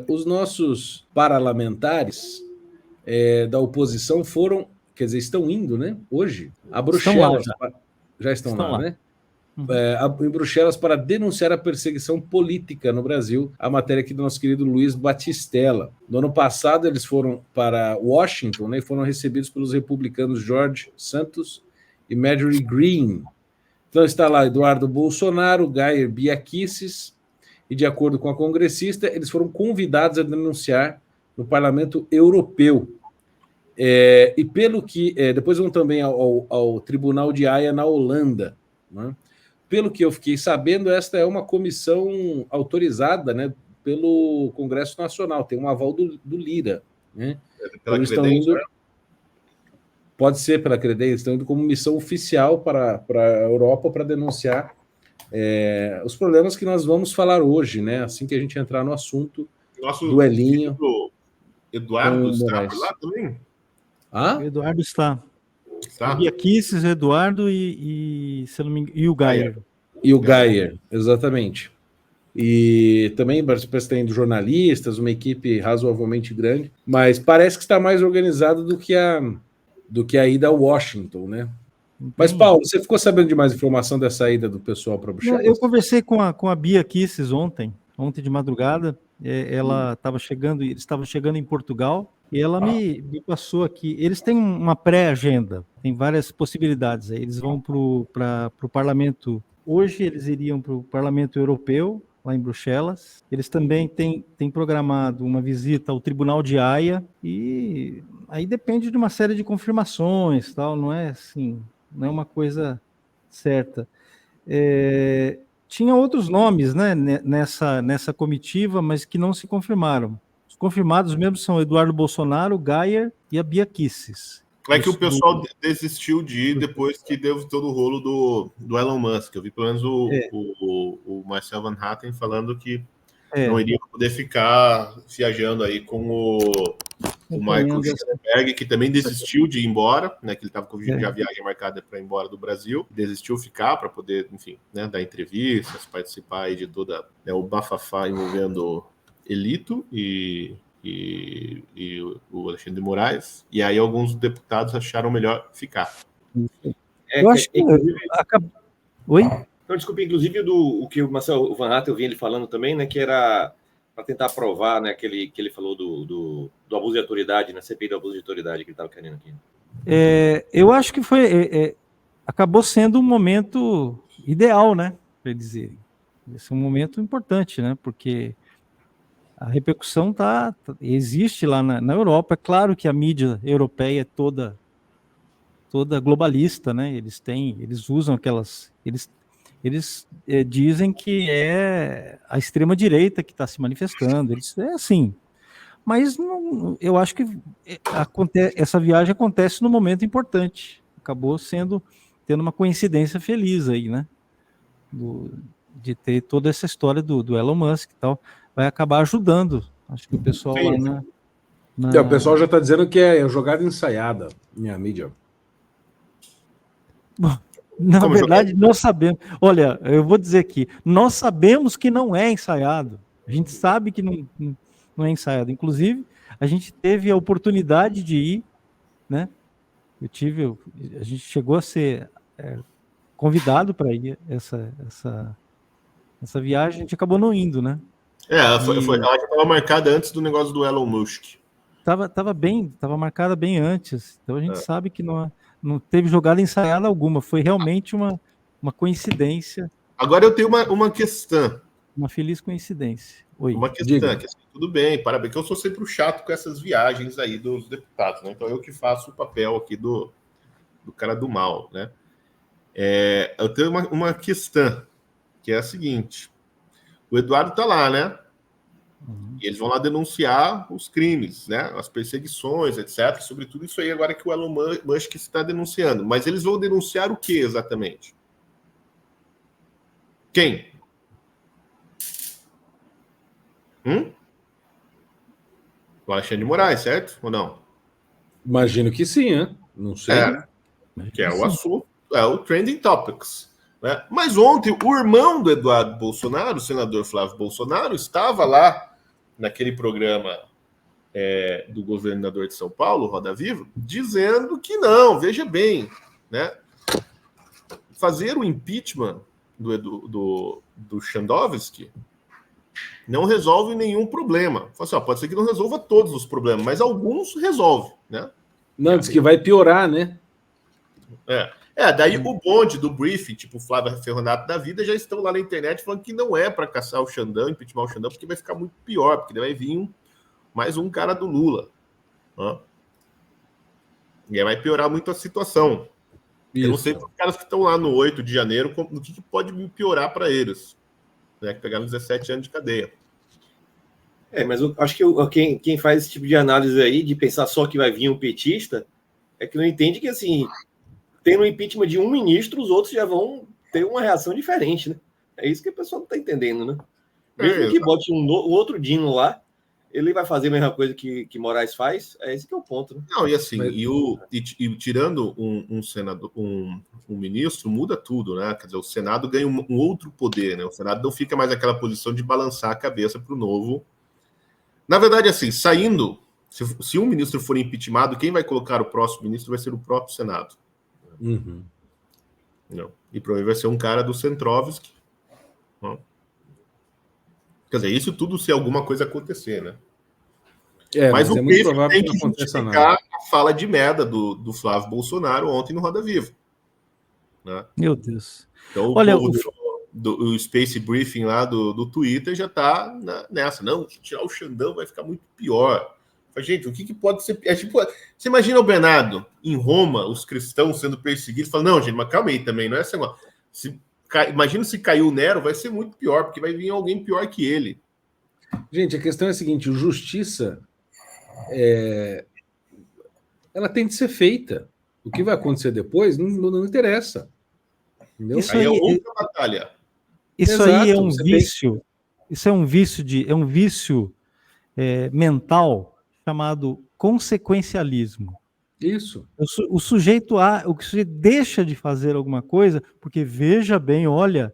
Os nossos parlamentares da oposição foram, quer dizer, estão indo, né? Hoje, a Bruxelas. Já estão lá, né? Em Bruxelas para denunciar a perseguição política no Brasil, a matéria aqui do nosso querido Luiz Batistella. No ano passado, eles foram para Washington, né, e foram recebidos pelos republicanos George Santos e Marjorie Greene. Então está lá Eduardo Bolsonaro, Geir Biakissis, e de acordo com a congressista, eles foram convidados a denunciar no Parlamento Europeu. E pelo que... depois vão também ao Tribunal de Haia na Holanda, né? Pelo que eu fiquei sabendo, esta é uma comissão autorizada, né, pelo Congresso Nacional, tem um aval do Lira. Né? Pela Credência? Pode ser pela Credência, estão indo como missão oficial para a Europa para denunciar os problemas que nós vamos falar hoje, né? Assim que a gente entrar no assunto do Elinho. Eduardo está por lá também? O Eduardo está. O Biakissis, Eduardo e se não me engano, e o Geir. E o Geir, exatamente. E também parece que tem jornalistas, uma equipe razoavelmente grande, mas parece que está mais organizado do que a ida a Washington, né? Mas, Paulo, você ficou sabendo de mais informação dessa ida do pessoal para Bruxelas? Eu conversei com a Biakissis ontem de madrugada. Ela estava chegando, eles estavam chegando em Portugal, e ela me passou aqui. Eles têm uma pré-agenda, tem várias possibilidades. Eles vão para o Parlamento. Hoje eles iriam para o Parlamento Europeu, lá em Bruxelas. Eles também têm programado uma visita ao Tribunal de Haia, e aí depende de uma série de confirmações, tal, não é assim, não é uma coisa certa. Tinha outros nomes, né, nessa comitiva, mas que não se confirmaram. Os confirmados mesmo são Eduardo Bolsonaro, Geir e a Biakissis. É que o pessoal desistiu de ir depois que deu todo o rolo do Elon Musk. Eu vi pelo menos o Marcel Van Hatten falando que não iria poder ficar viajando aí com o Michael Schulenberg, que também desistiu de ir embora, né? Que ele estava com a viagem marcada para ir embora do Brasil, desistiu de ficar para poder, enfim, né, dar entrevistas, participar aí de toda o bafafá envolvendo Elito e o Alexandre de Moraes, e aí alguns deputados acharam melhor ficar. Eu acho que... Oi? Então, desculpe, inclusive o que o Marcel Van Hatten, eu vi ele falando também, né, que era para tentar provar, né, que ele falou do abuso de autoridade, na CPI do abuso de autoridade que ele estava querendo aqui. Eu acho que acabou sendo um momento ideal, né, para dizer. Esse é um momento importante, né, porque a repercussão existe lá na Europa. É claro que a mídia europeia é toda globalista, né? Eles usam eles dizem que é a extrema direita que está se manifestando. É assim. Mas eu acho que essa viagem acontece num momento importante. Acabou tendo uma coincidência feliz aí, né? De ter toda essa história do Elon Musk e tal. Vai acabar ajudando. Acho que o pessoal lá O pessoal já está dizendo que é jogada ensaiada, minha mídia. Bom, na verdade, nós sabemos. Olha, eu vou dizer aqui, nós sabemos que não é ensaiado. A gente sabe que não é ensaiado. Inclusive, a gente teve a oportunidade de ir, né? A gente chegou a ser convidado para ir essa viagem, a gente acabou não indo, né? Ela estava marcada antes do negócio do Elon Musk. Estava marcada bem antes. Então a gente sabe que não teve jogada ensaiada alguma. Foi realmente uma coincidência. Agora eu tenho uma questão. Uma feliz coincidência. Oi. Uma questão, que assim, tudo bem, parabéns, que eu sou sempre o chato com essas viagens aí dos deputados, né? Então eu que faço o papel aqui do cara do mal, né? Eu tenho uma questão, que é a seguinte. O Eduardo tá lá, né? E eles vão lá denunciar os crimes, né? As perseguições, etc. Sobre tudo isso aí agora que o Elon Musk está denunciando. Mas eles vão denunciar o que exatamente? Quem? O Alexandre de Moraes, certo? Ou não? Imagino que sim, né? Não sei. Que é o assunto, é o Trending Topics. Né? Mas ontem, o irmão do Eduardo Bolsonaro, o senador Flávio Bolsonaro, estava lá naquele programa do governador de São Paulo, Roda Viva, dizendo que não, veja bem, né? Fazer o impeachment do Chandovsky não resolve nenhum problema. Assim, pode ser que não resolva todos os problemas, mas alguns resolve, né? Não, diz que vai piorar, né? Daí o bonde do briefing, tipo Flávio Ferronato da vida, já estão lá na internet falando que não é para caçar o Xandão, impeachment o Xandão, porque vai ficar muito pior, porque vai vir mais um cara do Lula. Né? E aí vai piorar muito a situação. Isso. Eu não sei para os caras que estão lá no 8 de janeiro, o que pode piorar para eles, né? Que pegaram 17 anos de cadeia. Mas eu acho que quem faz esse tipo de análise aí, de pensar só que vai vir um petista, é que não entende que, assim, tendo um impeachment de um ministro, os outros já vão ter uma reação diferente, né? É isso que a pessoa não está entendendo, né? Mesmo que bote um outro Dino lá, ele vai fazer a mesma coisa que Moraes faz, é esse que é o ponto, né? Não, e assim, e tirando um senador, um ministro, muda tudo, né? Quer dizer, o Senado ganha um outro poder, né? O Senado não fica mais naquela posição de balançar a cabeça para o novo. Na verdade, assim, saindo, se um ministro for impeachmentado, quem vai colocar o próximo ministro vai ser o próprio Senado. Uhum. Não. E provavelmente vai ser um cara do Centrovski. Não. Quer dizer, isso tudo se alguma coisa acontecer, né? Mas o muito provável tem que que justificar a fala de merda do Flávio Bolsonaro ontem no Roda Viva. Né? Meu Deus. Então, olha, o Space Briefing lá do Twitter já está nessa. Não, se tirar o Xandão vai ficar muito pior. Gente, o que pode ser... você imagina o Bernardo, em Roma, os cristãos sendo perseguidos, falando, não, gente, mas calma aí também, não é assim, imagina se caiu o Nero, vai ser muito pior, porque vai vir alguém pior que ele. Gente, a questão é a seguinte, justiça ela tem de ser feita. O que vai acontecer depois não interessa. Entendeu? Isso aí é outra batalha. Isso Exato, aí é um vício. Isso é um vício mental chamado consequencialismo. Isso. O sujeito deixa de fazer alguma coisa, porque veja bem, olha,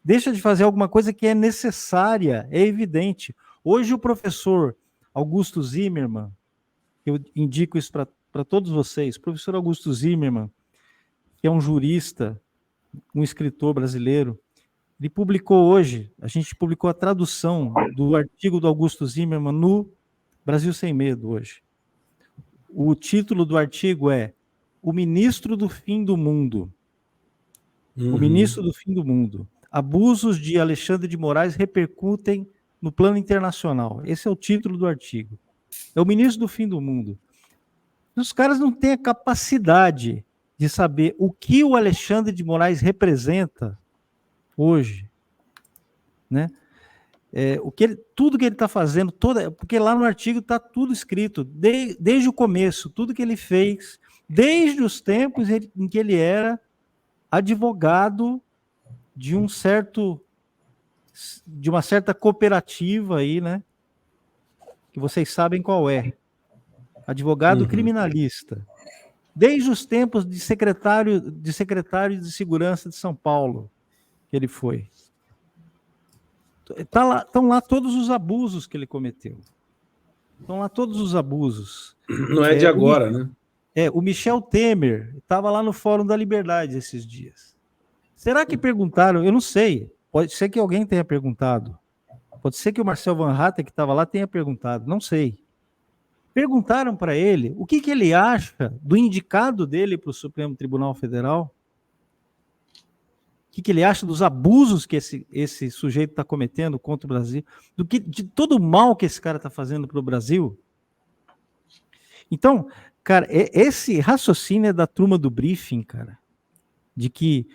deixa de fazer alguma coisa que é necessária, é evidente. Hoje o professor Augusto Zimmermann, eu indico isso para todos vocês, professor Augusto Zimmermann, que é um jurista, um escritor brasileiro, ele publicou hoje, a gente publicou a tradução do artigo do Augusto Zimmermann no Brasil Sem Medo hoje. O título do artigo é O Ministro do Fim do Mundo. O Ministro do Fim do Mundo. Abusos de Alexandre de Moraes repercutem no plano internacional. Esse é o título do artigo. É o Ministro do Fim do Mundo. Os caras não têm a capacidade de saber o que o Alexandre de Moraes representa hoje, né? Tudo que ele está fazendo, porque lá no artigo está tudo escrito, desde o começo, tudo que ele fez, desde os tempos em que ele era advogado de uma certa cooperativa aí, né? Que vocês sabem qual é. Advogado criminalista. Desde os tempos de secretário de Segurança de São Paulo, que ele foi. Estão lá todos os abusos que ele cometeu. Estão lá todos os abusos. Não é de agora, né? O Michel Temer estava lá no Fórum da Liberdade esses dias. Será que perguntaram? Eu não sei. Pode ser que alguém tenha perguntado. Pode ser que o Marcel Van Hatten, que estava lá, tenha perguntado. Não sei. Perguntaram para ele o que ele acha do indicado dele para o Supremo Tribunal Federal. O que ele acha dos abusos que esse sujeito está cometendo contra o Brasil, de todo o mal que esse cara está fazendo para o Brasil. Então, cara, esse raciocínio é da turma do briefing, cara, de que,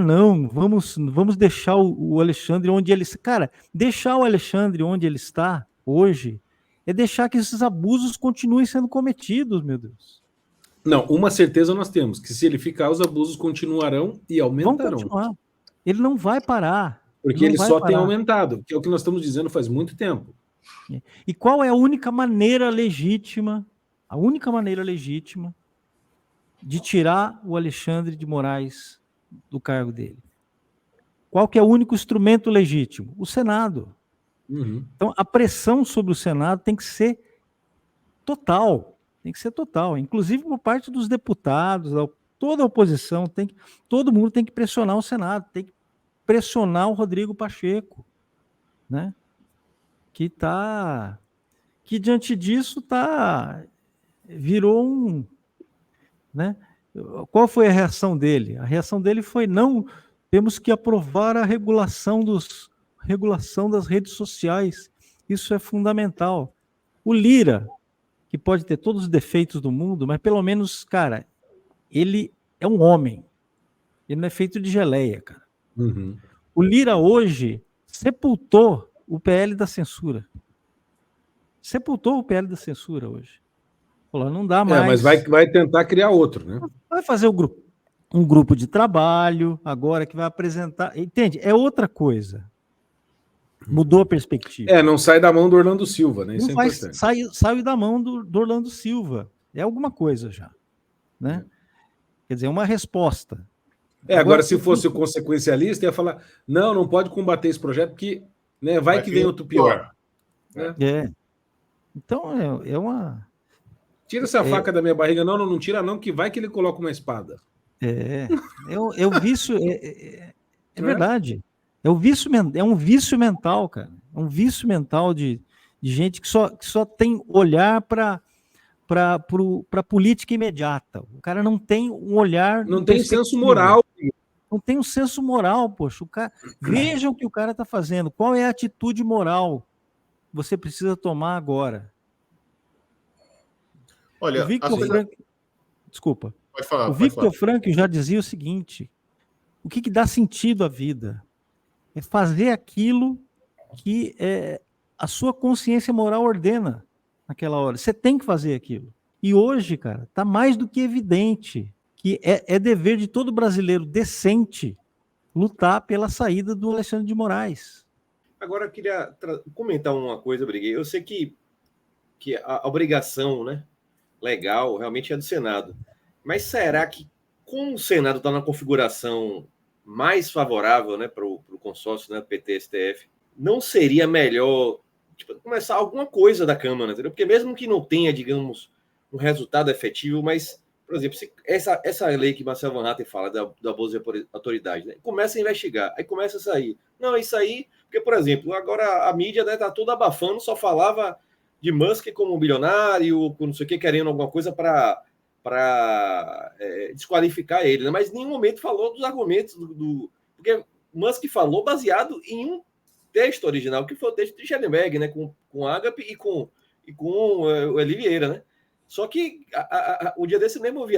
não, vamos deixar o Alexandre onde ele está. Cara, deixar o Alexandre onde ele está hoje é deixar que esses abusos continuem sendo cometidos, meu Deus. Não, uma certeza nós temos, que se ele ficar, os abusos continuarão e aumentarão. Vão continuar. Ele não vai parar. Porque ele só tem aumentado, que é o que nós estamos dizendo faz muito tempo. E qual é a única maneira legítima de tirar o Alexandre de Moraes do cargo dele? Qual que é o único instrumento legítimo? O Senado. Uhum. Então, a pressão sobre o Senado tem que ser total, inclusive por parte dos deputados, toda a oposição, todo mundo tem que pressionar o Senado, tem que pressionar o Rodrigo Pacheco, né? Que diante disso virou um, né? Qual foi a reação dele? A reação dele foi: não, temos que aprovar a regulação das redes sociais. Isso é fundamental. O Lira, que pode ter todos os defeitos do mundo, mas pelo menos, cara, ele é um homem. Ele não é feito de geleia, cara. Uhum. O Lira hoje sepultou o PL da censura. Hoje. Falou, não dá mais. Mas vai tentar criar outro, né? Vai fazer um grupo de trabalho agora que vai apresentar. Entende? É outra coisa. Mudou a perspectiva. Não sai da mão do Orlando Silva, né? Isso não é importante. Sai da mão do Orlando Silva. É alguma coisa já. Né? Quer dizer, uma resposta. Agora, se fosse o consequencialista, ia falar: não pode combater esse projeto, porque, né, vai que vem outro pior. Então, é uma. Tira essa faca da minha barriga. Não tira, não, que vai que ele coloca uma espada. É o vício. É verdade. É um vício mental, cara. É um vício mental de gente que só tem olhar para política imediata. O cara não tem um olhar. Não tem senso moral. Não tem um senso moral, poxa. Vejam o que o cara está fazendo. Qual é a atitude moral que você precisa tomar agora? Olha, desculpa. Pode falar. O Victor Frankl já dizia o seguinte: o que dá sentido à vida é fazer aquilo que a sua consciência moral ordena naquela hora. Você tem que fazer aquilo. E hoje, cara, está mais do que evidente que é dever de todo brasileiro decente lutar pela saída do Alexandre de Moraes. Agora, eu queria comentar uma coisa, Briguei. Eu sei que a obrigação, né, legal realmente é do Senado. Mas será que, como o Senado está na configuração mais favorável, né, para o consórcio, né, PT-STF, não seria melhor começar alguma coisa da Câmara, entendeu? Porque mesmo que não tenha, digamos, um resultado efetivo, mas, por exemplo, se essa lei que Marcelo Van Hatten fala da abuso de autoridade, né, começa a investigar, aí começa a sair. Não, isso aí, porque, por exemplo, agora a mídia está toda abafando, só falava de Musk como um bilionário, não sei o que, querendo alguma coisa para desqualificar ele, né? Mas em nenhum momento falou dos argumentos porque Musk falou baseado em um texto original, que foi o texto de Schellenberg, né? Com Agape e com o Eli Vieira, né? Só que o dia desse mesmo eu vi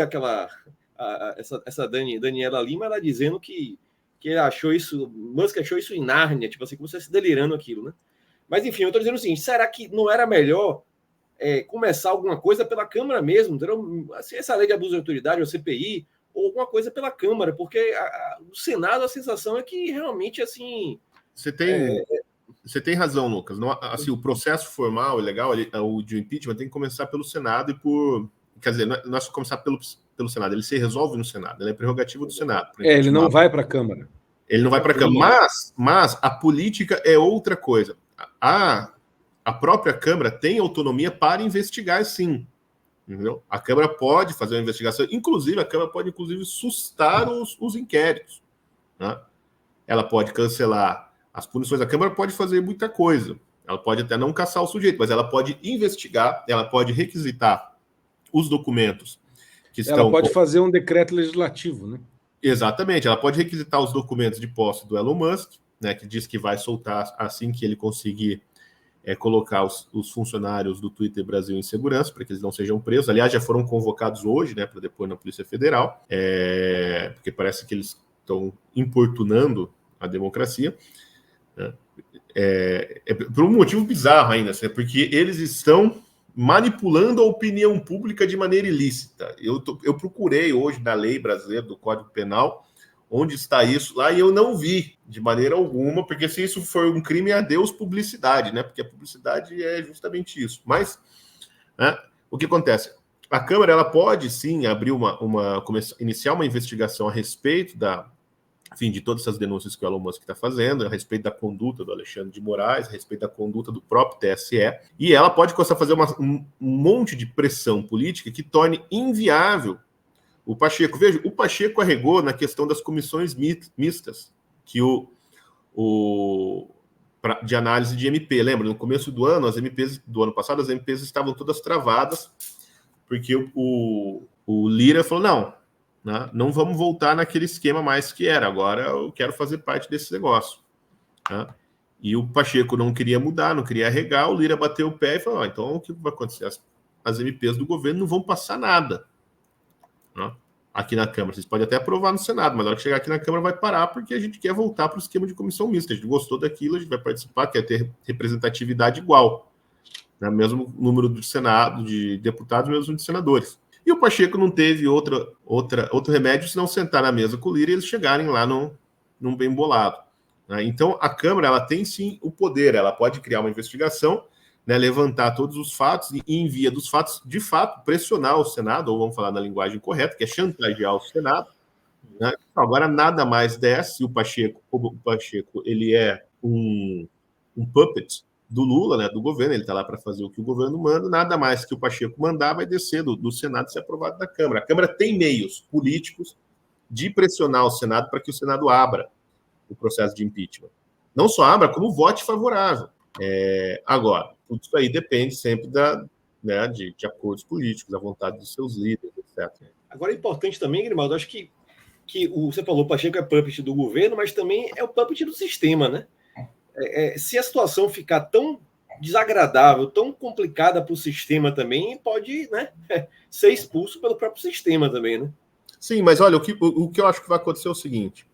essa Daniela Lima, ela dizendo que achou isso, Musk achou isso em Nárnia, tipo assim, como se fosse delirando aquilo, né? Mas enfim, eu estou dizendo o seguinte: será que não era melhor começar alguma coisa pela Câmara mesmo, entendeu? Assim, essa lei de abuso de autoridade, ou CPI, ou alguma coisa pela Câmara, porque o Senado, a sensação é que realmente, assim... Você tem razão, Lucas. Não, assim, o processo formal é legal, o de impeachment tem que começar pelo Senado quer dizer, não é só começar pelo Senado, ele se resolve no Senado, ele é prerrogativa do Senado. Ele não vai para a Câmara. Ele não vai para a Câmara, mas a política é outra coisa. A própria Câmara tem autonomia para investigar, sim. Entendeu? A Câmara pode fazer uma investigação, inclusive a Câmara pode sustar os inquéritos. Né? Ela pode cancelar as punições. A Câmara pode fazer muita coisa. Ela pode até não caçar o sujeito, mas ela pode investigar, ela pode requisitar os documentos que estão... Ela pode fazer um decreto legislativo, né? Exatamente. Ela pode requisitar os documentos de posse do Elon Musk, né, que diz que vai soltar assim que ele conseguir colocar os funcionários do Twitter Brasil em segurança, para que eles não sejam presos. Aliás, já foram convocados hoje, né, para depor na Polícia Federal, porque parece que eles estão importunando a democracia. Né? Por um motivo bizarro ainda, assim, porque eles estão manipulando a opinião pública de maneira ilícita. Eu procurei hoje na lei brasileira do Código Penal onde está isso lá, e eu não vi de maneira alguma, porque se isso for um crime, adeus publicidade, né? Porque a publicidade é justamente isso. Mas, né, o que acontece? A Câmara ela pode, sim, abrir iniciar uma investigação a respeito enfim, de todas essas denúncias que o Elon Musk está fazendo, a respeito da conduta do Alexandre de Moraes, a respeito da conduta do próprio TSE, e ela pode começar a fazer um monte de pressão política que torne inviável o Pacheco. Veja, o Pacheco arregou na questão das comissões mistas, que de análise de MP. Lembra, no começo do ano, as MPs do ano passado, as MPs estavam todas travadas, porque o Lira falou, não vamos voltar naquele esquema mais que era, agora eu quero fazer parte desse negócio. Né? E o Pacheco não queria mudar, não queria arregar, o Lira bateu o pé e falou, então o que vai acontecer? As MPs do governo não vão passar nada. Né? Aqui na Câmara, vocês podem até aprovar no Senado, mas na hora que chegar aqui na Câmara vai parar, porque a gente quer voltar para o esquema de comissão mista, a gente gostou daquilo, a gente vai participar, quer ter representatividade igual, né? Mesmo número de Senado, de deputados, mesmo de senadores. E o Pacheco não teve outro remédio senão sentar na mesa com o Lira e eles chegarem lá num bem bolado. Né? Então, a Câmara ela tem sim o poder, ela pode criar uma investigação, né, levantar todos os fatos e, em via dos fatos, de fato, pressionar o Senado, ou vamos falar na linguagem correta, que é chantagear o Senado. Né? Agora, nada mais desce, o Pacheco ele é um puppet do Lula, né, do governo, ele está lá para fazer o que o governo manda, nada mais que o Pacheco mandar vai descer do Senado e ser aprovado da Câmara. A Câmara tem meios políticos de pressionar o Senado para que o Senado abra o processo de impeachment. Não só abra, como vote favorável. Agora, tudo isso aí depende sempre de acordos políticos, da vontade dos seus líderes, etc. Agora é importante também, Grimaldo, acho que você falou, o Pacheco é puppet do governo, mas também é o puppet do sistema, né? Se a situação ficar tão desagradável, tão complicada para o sistema também, pode, né, ser expulso pelo próprio sistema também, né? Sim, mas olha, o que eu acho que vai acontecer é o seguinte: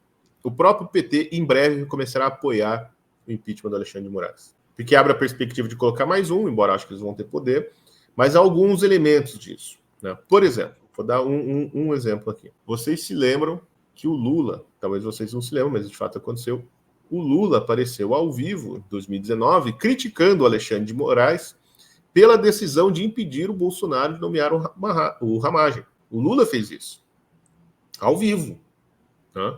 o próprio PT em breve começará a apoiar o impeachment do Alexandre de Moraes. Porque abre a perspectiva de colocar mais um, embora acho que eles vão ter poder, mas há alguns elementos disso. Né? Por exemplo, vou dar um exemplo aqui. Vocês se lembram que o Lula, talvez vocês não se lembrem, mas de fato aconteceu, o Lula apareceu ao vivo em 2019 criticando o Alexandre de Moraes pela decisão de impedir o Bolsonaro de nomear o Ramagem. O Lula fez isso, ao vivo. Né?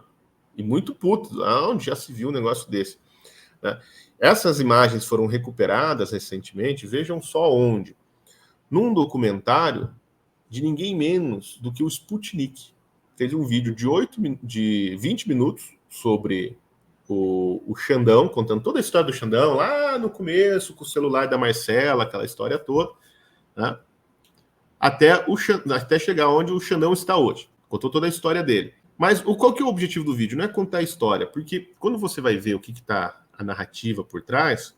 E muito puto, onde já se viu um negócio desse. Né? Essas imagens foram recuperadas recentemente, vejam só onde. Num documentário de ninguém menos do que o Sputnik. Fez um vídeo de 20 minutos sobre o Xandão, contando toda a história do Xandão, lá no começo, com o celular da Marcela, aquela história toda, né? Até chegar onde o Xandão está hoje. Contou toda a história dele. Mas qual que é o objetivo do vídeo? Não é contar a história, porque quando você vai ver o que está a narrativa por trás,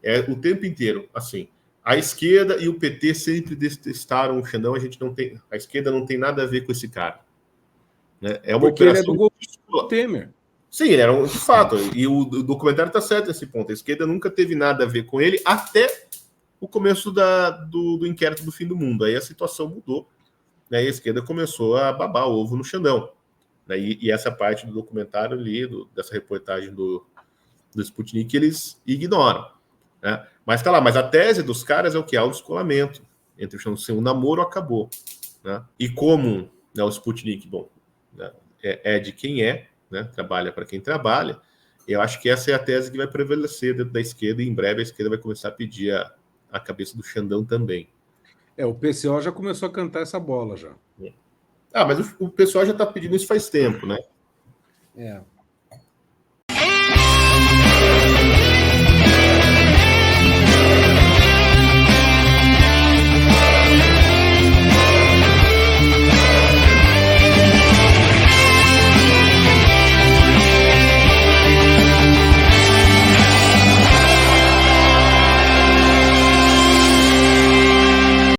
é o tempo inteiro, assim, a esquerda e o PT sempre detestaram o Xandão, a esquerda não tem nada a ver com esse cara. Né? É uma porque operação ele é do Temer. Sim, ele era um fato, e o documentário está certo nesse ponto, a esquerda nunca teve nada a ver com ele, até o começo do inquérito do fim do mundo, aí a situação mudou, né? E a esquerda começou a babar o ovo no Xandão. Né? E essa parte do documentário ali, dessa reportagem do Sputnik, eles ignoram. Né? Mas tá lá, mas a tese dos caras é o que? Há o descolamento entre o namoro acabou. Né? E como, né, o Sputnik, bom, né, é de quem é, né, trabalha para quem trabalha, eu acho que essa é a tese que vai prevalecer dentro da esquerda, e em breve a esquerda vai começar a pedir a cabeça do Xandão também. O PCO já começou a cantar essa bola já. Mas o pessoal já está pedindo isso faz tempo, né?